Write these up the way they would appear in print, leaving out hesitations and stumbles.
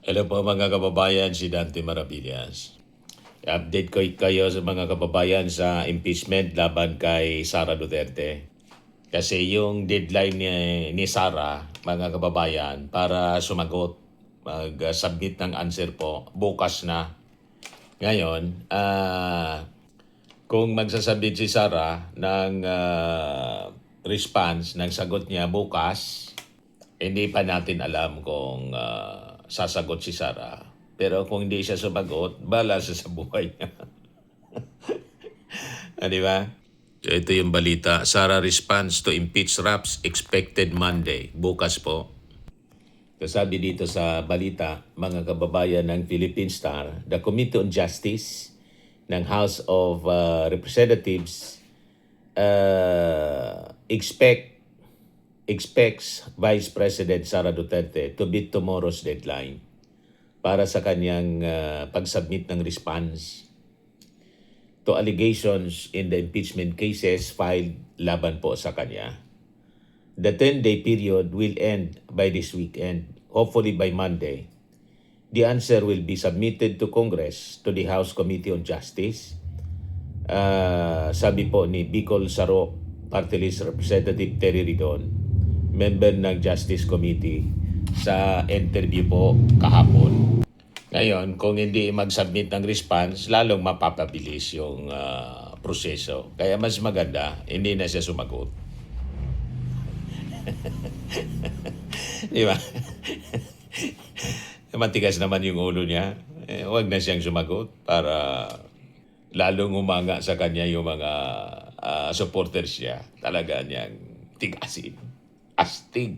Hello po mga kababayan, si Dante Maravillas. Update ko kayo sa mga kababayan sa impeachment laban kay Sara Duterte. Kasi yung deadline ni Sara, mga kababayan, para sumagot, mag-submit ng answer po, bukas na. Ngayon, kung magsasubmit si Sara ng response ng sagot niya bukas, hindi pa natin alam kung sasagot si Sara. Pero kung hindi siya sumagot, bala siya sa buhay niya. Di ba? So ito yung balita. Sara responds to impeach Raps expected Monday. Bukas po. So sabi dito sa balita, mga kababayan ng Philippine Star, the Committee on Justice ng House of Representatives expects Vice President Sara Duterte to beat tomorrow's deadline para sa kanyang pag-submit ng response to allegations in the impeachment cases filed laban po sa kanya. The 10-day period will end by this weekend, hopefully by Monday. The answer will be submitted to Congress, to the House Committee on Justice. Sabi po ni Bicol Saro Party List Representative Terry Ridon, member ng Justice Committee, sa interview po kahapon. Ngayon, kung hindi mag-submit ng response, lalong mapapabilis yung proseso. Kaya mas maganda, hindi na siya sumagot. Di ba? Matigas naman yung ulo niya. Huwag na siyang sumagot para lalong umanga sa kanya yung mga supporters niya. Talaga niyang tigasin. Astig.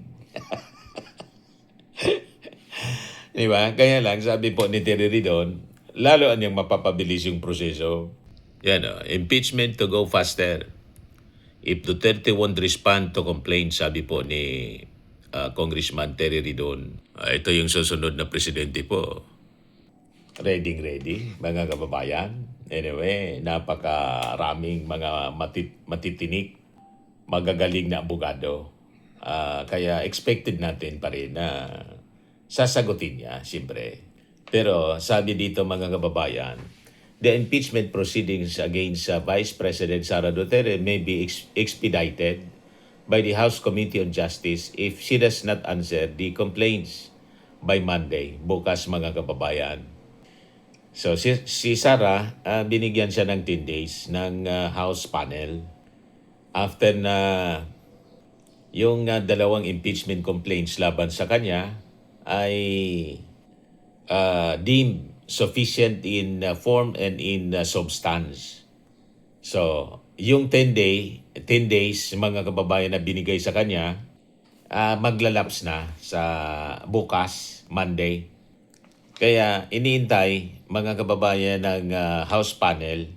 Di ba? Kaya lang, sabi po ni Terry Ridon, lalo niyang mapapabilis yung proseso. Yan impeachment to go faster. If Duterte won't respond to complaints, sabi po ni Congressman Terry Ridon, ito yung susunod na presidente po. Ready, mga kababayan. Anyway, napakaraming mga matitinik, magagaling na abogado. Kaya expected natin pa rin na sasagutin niya, siyempre. Pero sabi dito mga kababayan, the impeachment proceedings against Vice President Sara Duterte may be expedited by the House Committee on Justice if she does not answer the complaints by Monday, bukas mga kababayan. So si Sara, binigyan siya ng 10 days ng House panel after na yung dalawang impeachment complaints laban sa kanya ay deemed sufficient in form and in substance. So, yung 10 days mga kababayan na binigay sa kanya, maglalaps na sa bukas, Monday. Kaya iniintay mga kababayan ng House panel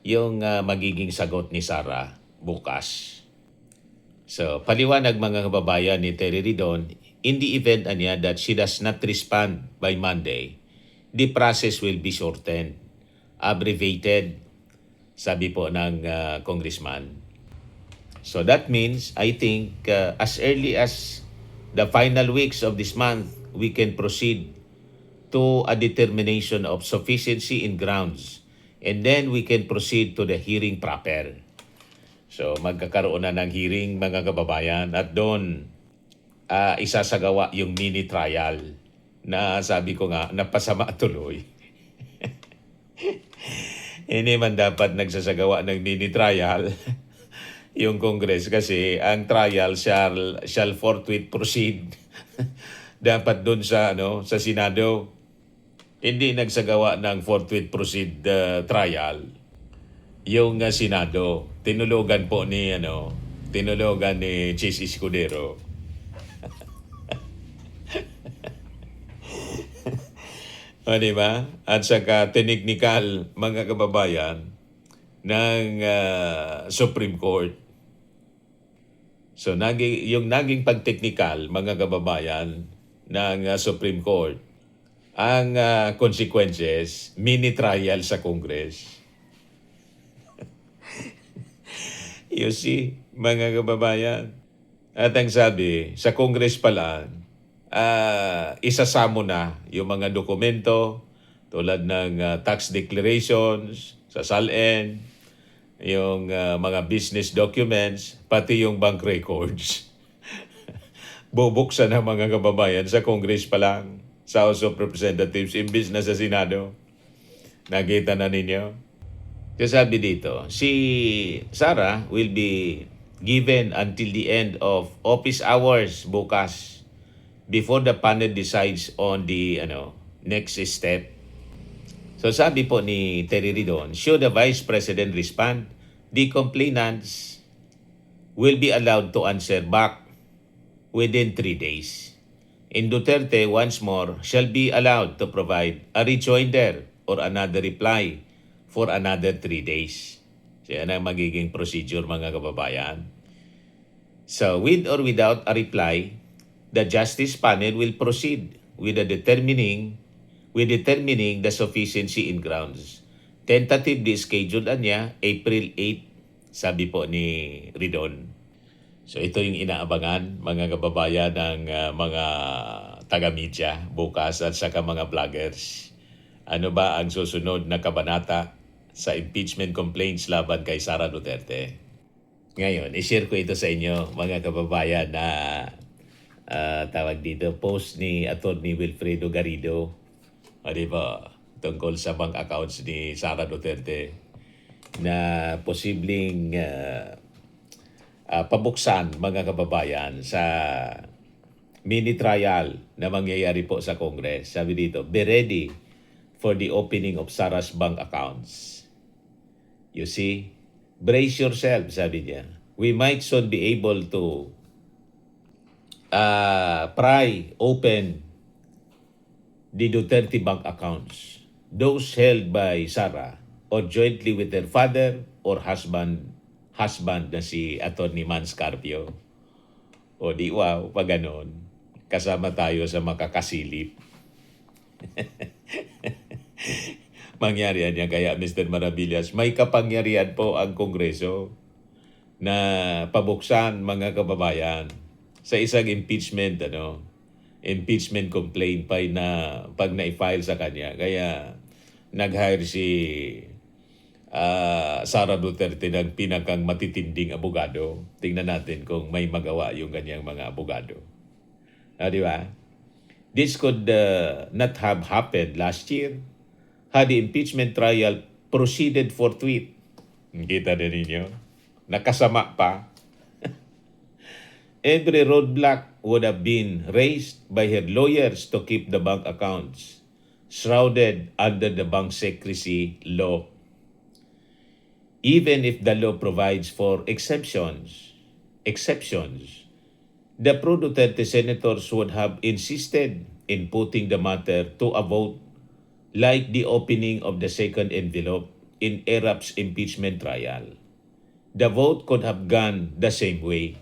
yung magiging sagot ni Sara bukas. So, paliwanag mga kababayan ni Terry Ridon, in the event that she does not respond by Monday, the process will be shortened, abbreviated, sabi po ng congressman. So that means, I think, as early as the final weeks of this month, we can proceed to a determination of sufficiency in grounds. And then we can proceed to the hearing proper. So magkakaroon na ng hearing mga kababayan at doon isasagawa yung mini trial na sabi ko nga napasama tuloy. Hindi man dapat nagsasagawa ng mini trial yung Congress kasi ang trial shall forthwith proceed. Dapat doon sa sa Senado hindi nagsagawa ng forthwith proceed trial. Yung Senado, tinulugan po ni Chis Escudero. O, diba? At saka technical mga kababayan ng Supreme Court. So yung naging pag-technical mga kababayan ng Supreme Court, ang consequences, mini trial sa Congress. You see, mga kababayan. At ang sabi, sa Congress pa lang, isasamo na yung mga dokumento tulad ng tax declarations sa SALN, yung mga business documents, pati yung bank records. Bubuksan ng mga kababayan sa Congress pa lang, sa House of Representatives, imbis na sa Senado. Nakita na ninyo? Kasi sabi dito, si Sara will be given until the end of office hours bukas before the panel decides on the next step. So sabi po ni Terry Ridon, should the Vice President respond, the complainants will be allowed to answer back within 3 days. In Duterte, once more, shall be allowed to provide a rejoinder or another reply for another 3 days. So yan ang magiging procedure, mga kababayan. So with or without a reply, the Justice Panel will proceed with determining the sufficiency in grounds. Tentatively scheduled niya April 8, sabi po ni Ridon. So ito yung inaabangan, mga kababayan, ng mga taga-media bukas at saka mga vloggers. Ano ba ang susunod na kabanata sa impeachment complaints laban kay Sara Duterte? Ngayon, i-share ko ito sa inyo, mga kababayan, na tawag dito, post ni Atty. Wilfredo Garrido, di ba, tungkol sa bank accounts ni Sara Duterte na posibleng pabuksan, mga kababayan, sa mini trial na mangyayari po sa Congress. Sabi dito, be ready for the opening of Sara's bank accounts. You see, brace yourself, sabi niya. We might soon be able to pry open the Duterte bank accounts, those held by Sara or jointly with her father or husband na si Atty. Mans Carpio. O di wow, pag ganon, kasama tayo sa makakasilip. Mangyarihan yan. Kaya Mr. Maravillas, may kapangyarihan po ang Kongreso na pabuksan, mga kababayan, sa isang impeachment complaint na pag na-file sa kanya. Kaya nag-hire si Sara Duterte ng pinakang matitinding abogado. Tingnan natin kung may magawa yung kanyang mga abogado. Di ba? This could not have happened last year had the impeachment trial proceeded forthwith. Kita na ninyo? Nakasama pa. Every roadblock would have been raised by her lawyers to keep the bank accounts shrouded under the bank secrecy law. Even if the law provides for exceptions, the pro-Duterte senators would have insisted in putting the matter to a vote, like the opening of the second envelope in Erap's impeachment trial. The vote could have gone the same way.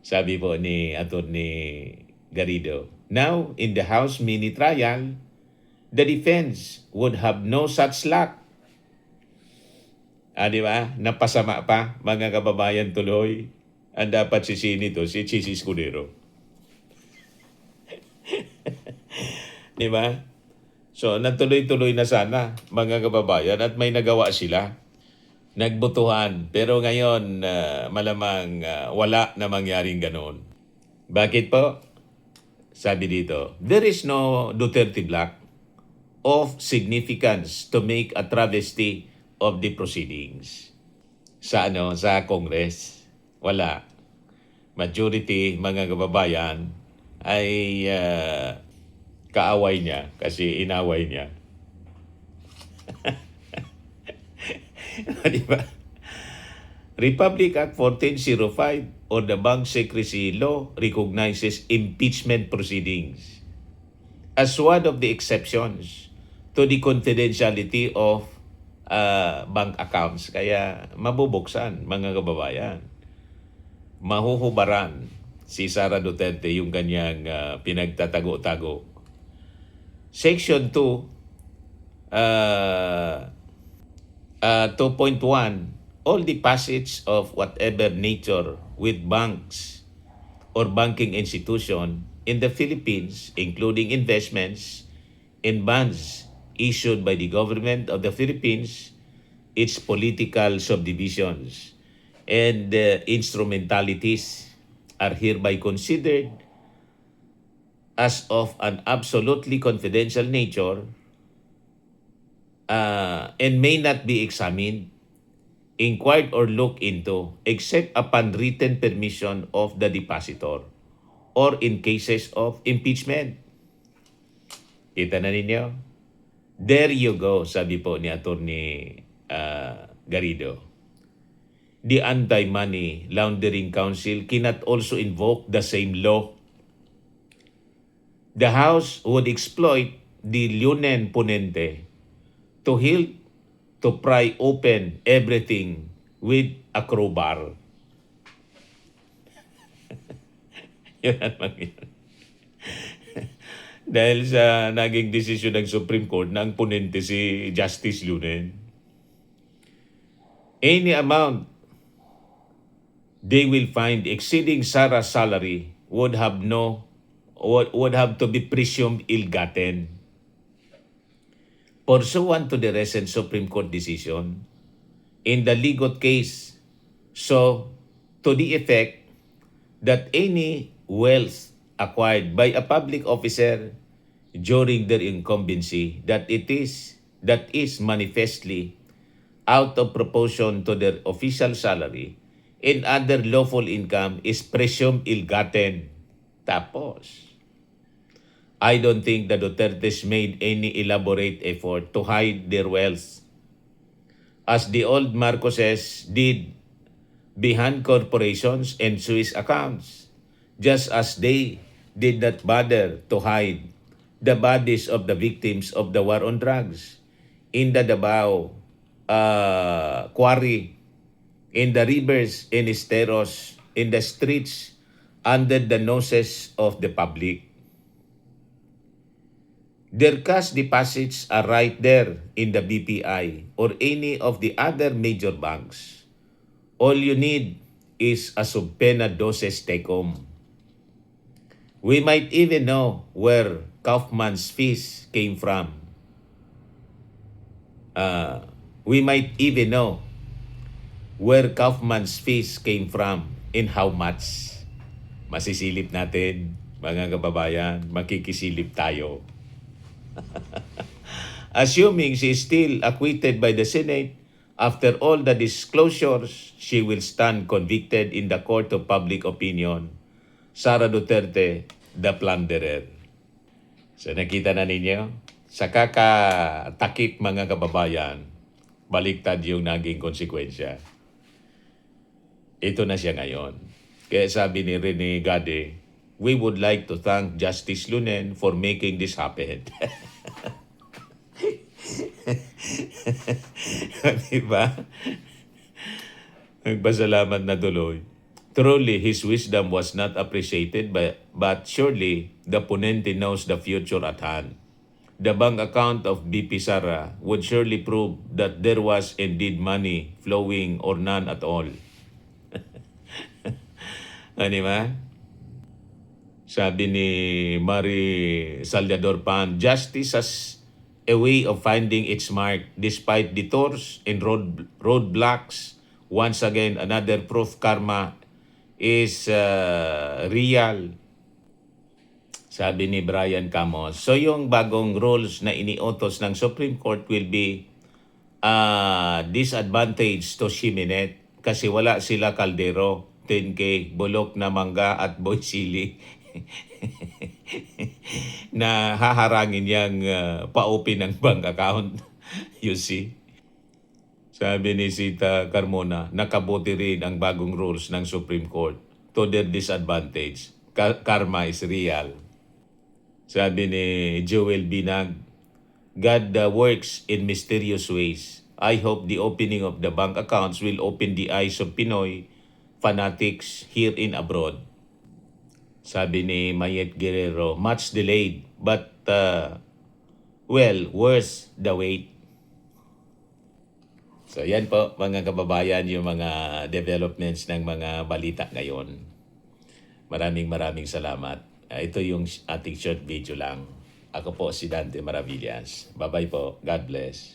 Sabi po ni Atty. Garrido. Now, in the House mini trial, the defense would have no such luck. Di ba? Napasama pa, mga kababayan, tuloy. Ang dapat sisini to, si Chisi Escudero. Di ba? So, natuloy-tuloy na sana, mga kababayan, at may nagawa sila. Nagbutuhan. Pero ngayon, malamang wala na mangyaring ganon. Bakit po? Sabi dito, there is no Duterte block of significance to make a travesty of the proceedings. Sa Congress, wala. Majority, mga kababayan, ay kaaway niya kasi inaway niya. Diba? Republic Act 1405 or the Bank Secrecy Law recognizes impeachment proceedings as one of the exceptions to the confidentiality of bank accounts. Kaya mabubuksan, mga kababayan. Mahuhubaran si Sara Duterte yung kanyang pinagtatago-tago. Section 2, 2.1, all the passage of whatever nature with banks or banking institution in the Philippines, including investments in bonds issued by the government of the Philippines, its political subdivisions, and instrumentalities are hereby considered as of an absolutely confidential nature and may not be examined, inquired, or looked into except upon written permission of the depositor or in cases of impeachment. Kita na ninyo? There you go, sabi po ni Attorney Garrido. The Anti-Money Laundering Council cannot also invoke the same law. The House would exploit the Lunen Ponente to help to pry open everything with a crowbar. Yun ang mangyayari. Dahil sa naging desisyon ng Supreme Court na ang ponente si Justice Lunen. Any amount they will find exceeding Sarah's salary would have to be presumed ill-gotten. Pursuant to the recent Supreme Court decision in the Ligot case, so to the effect that any wealth acquired by a public officer during their incumbency that is manifestly out of proportion to their official salary and other lawful income is presumed ill-gotten. Tapos, I don't think the Dutertes made any elaborate effort to hide their wealth, as the old Marcoses did behind corporations and Swiss accounts, just as they did not bother to hide the bodies of the victims of the war on drugs in the Davao quarry, in the rivers, in esteros, in the streets, under the noses of the public. Their cash deposits are right there in the BPI or any of the other major banks. All you need is a subpoena dosis take-home. We might even know where Kaufman's fees came from. We might even know where Kaufman's fees came from and how much. Masisilip natin, mga kababayan, makikisilip tayo. Assuming she is still acquitted by the Senate, after all the disclosures, she will stand convicted in the court of public opinion. Sara Duterte, the plunderer. So nakita na ninyo? Sa kakatakip, mga kababayan, baliktad yung naging konsekwensya. Ito na siya ngayon. Kaya sabi ni Rene Gade, we would like to thank Justice Lunen for making this happen. Diba? Nagpasalamat na tuloy. Truly, his wisdom was not appreciated, but surely the ponente knows the future at hand. The bank account of BP Sara would surely prove that there was indeed money flowing or none at all. Ano ba? Sabi ni Marie Salvador Pan, justice has a way of finding its mark despite detours and roadblocks. Once again, another proof karma is real. Sabi ni Brian Camos. So yung bagong rules na iniutos ng Supreme Court will be disadvantage to Ximenet kasi wala sila Caldero, 10K, Bulok na Mangga at Boy Sili na haharangin niyang pa-open ng bank account. You see? Sabi ni Sita Carmona, nakabuti rin ang bagong rules ng Supreme Court to their disadvantage. Karma is real. Sabi ni Joel Binag, God works in mysterious ways. I hope the opening of the bank accounts will open the eyes of Pinoy fanatics here in abroad. Sabi ni Mayet Guerrero, much delayed, but worth the wait. So yan po mga kababayan yung mga developments ng mga balita ngayon. Maraming salamat. ito yung ating short video lang. Ako po si Dante Maravillas. Bye-bye po. God bless.